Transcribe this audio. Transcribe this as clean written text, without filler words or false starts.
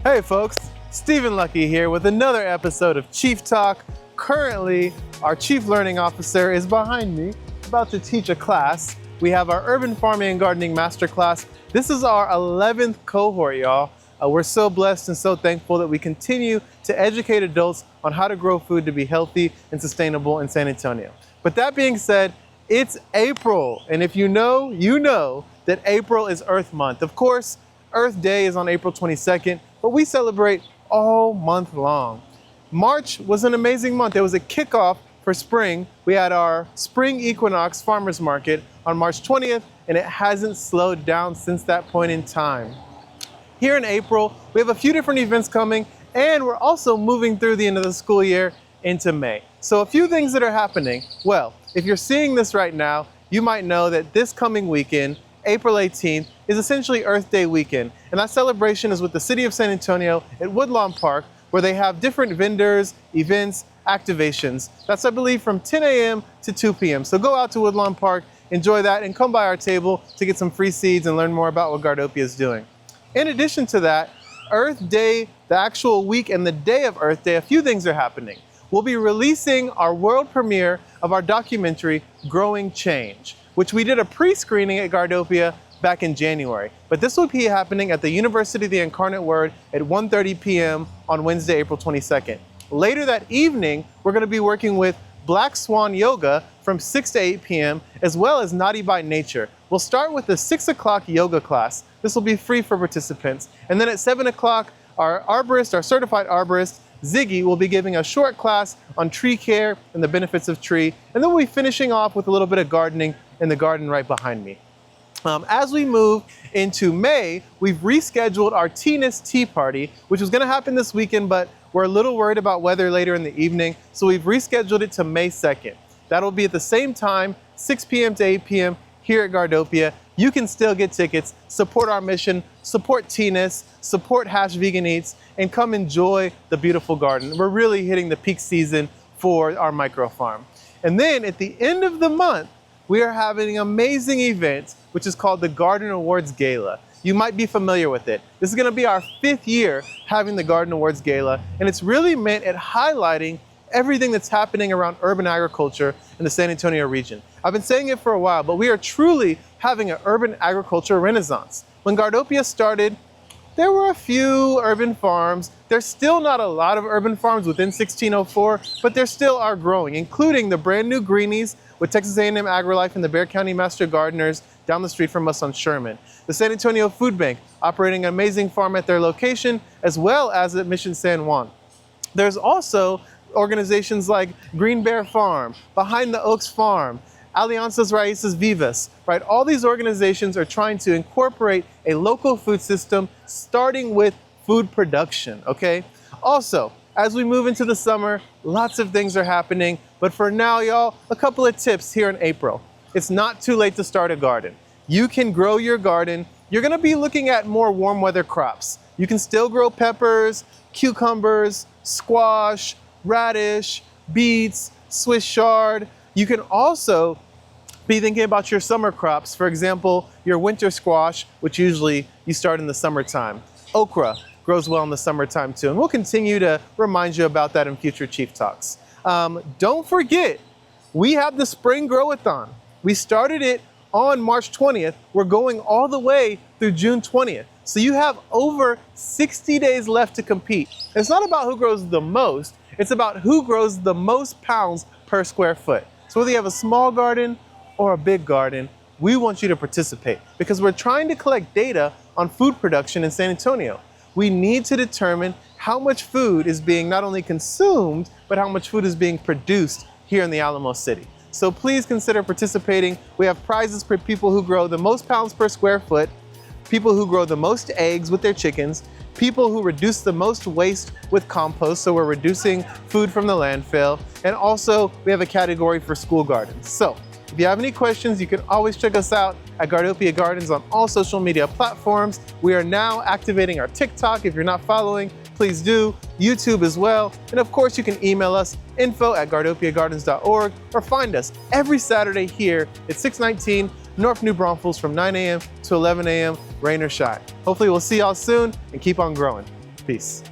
Hey folks, Stephen Lucky here with another episode of Chief Talk. Currently, our Chief Learning Officer is behind me, about to teach a class. We have our Urban Farming and Gardening Masterclass. This is our 11th cohort, y'all. We're so blessed and so thankful that we continue to educate adults on how to grow food to be healthy and sustainable in San Antonio. But that being said, it's April, and if you know, you know that April is Earth Month. Of course, Earth Day is on April 22nd, but we celebrate all month long. March was an amazing month. It was a kickoff for spring. We had our Spring Equinox Farmers Market on March 20th, and it hasn't slowed down since that point in time. Here in April, we have a few different events coming, and we're also moving through the end of the school year into May. So a few things that are happening. Well, if you're seeing this right now, you might know that this coming weekend, April 18th, is essentially Earth Day weekend. And that celebration is with the City of San Antonio at Woodlawn Park, where they have different vendors, events, activations. That's, I believe, from 10 a.m. to 2 p.m. So go out to Woodlawn Park, enjoy that, and come by our table to get some free seeds and learn more about what Gardopia is doing. In addition to that, Earth Day, the actual week and the day of Earth Day, a few things are happening. We'll be releasing our world premiere of our documentary, Growing Change, which we did a pre-screening at Gardopia back in January. But this will be happening at the University of the Incarnate Word at 1:30 p.m. on Wednesday, April 22nd. Later that evening, we're going to be working with Black Swan Yoga from 6 to 8 p.m. as well as Naughty by Nature. We'll start with the 6 o'clock yoga class. This will be free for participants. And then at 7 o'clock, our arborist, our certified arborist, Ziggy, will be giving a short class on tree care and the benefits of tree. And then we'll be finishing off with a little bit of gardening in the garden right behind me. As we move into May, we've rescheduled our Teenest Tea Party, which was going to happen this weekend, but we're a little worried about weather later in the evening, so we've rescheduled it to May 2nd. That'll be at the same time, 6 p.m. to 8 p.m. here at Gardopia. You can still get tickets, support our mission, support Teenest, support Vegan Eats, and come enjoy the beautiful garden. We're really hitting the peak season for our micro farm. And then at the end of the month, we are having an amazing event, which is called the Garden Awards Gala. You might be familiar with it. This is going to be our 5th year having the Garden Awards Gala, and it's really meant at highlighting everything that's happening around urban agriculture in the San Antonio region. I've been saying it for a while, but we are truly having an urban agriculture renaissance. When Gardopia started, there were a few urban farms. There's still not a lot of urban farms within 1604, but there still are growing, including the brand new Greenies with Texas A&M AgriLife and the Bexar County Master Gardeners down the street from us on Sherman. The San Antonio Food Bank operating an amazing farm at their location, as well as at Mission San Juan. There's also organizations like Green Bear Farm, Behind the Oaks Farm, Alianzas Raíces Vivas, right? All these organizations are trying to incorporate a local food system, starting with food production, okay? Also, as we move into the summer, lots of things are happening, but for now, y'all, a couple of tips here in April. It's not too late to start a garden. You can grow your garden. You're gonna be looking at more warm weather crops. You can still grow peppers, cucumbers, squash, radish, beets, Swiss chard. You can also be thinking about your summer crops. For example, your winter squash, which usually you start in the summertime. Okra grows well in the summertime too. And we'll continue to remind you about that in future Chief Talks. Don't forget, we have the Spring Grow-a-thon. We started it on March 20th. We're going all the way through June 20th. So you have over 60 days left to compete. It's not about who grows the most, it's about who grows the most pounds per square foot. So whether you have a small garden or a big garden, we want you to participate because we're trying to collect data on food production in San Antonio. We need to determine how much food is being not only consumed, but how much food is being produced here in the Alamo City. So please consider participating. We have prizes for people who grow the most pounds per square foot, people who grow the most eggs with their chickens, people who reduce the most waste with compost, so we're reducing food from the landfill, and also we have a category for school gardens. So if you have any questions, you can always check us out at Gardopia Gardens on all social media platforms. We are now activating our TikTok. If you're not following, please do. YouTube as well. And of course, you can email us info@gardopiagardens.org or find us every Saturday here at 619 North New Braunfels from 9 a.m. to 11 a.m., rain or shine. Hopefully we'll see y'all soon and keep on growing. Peace.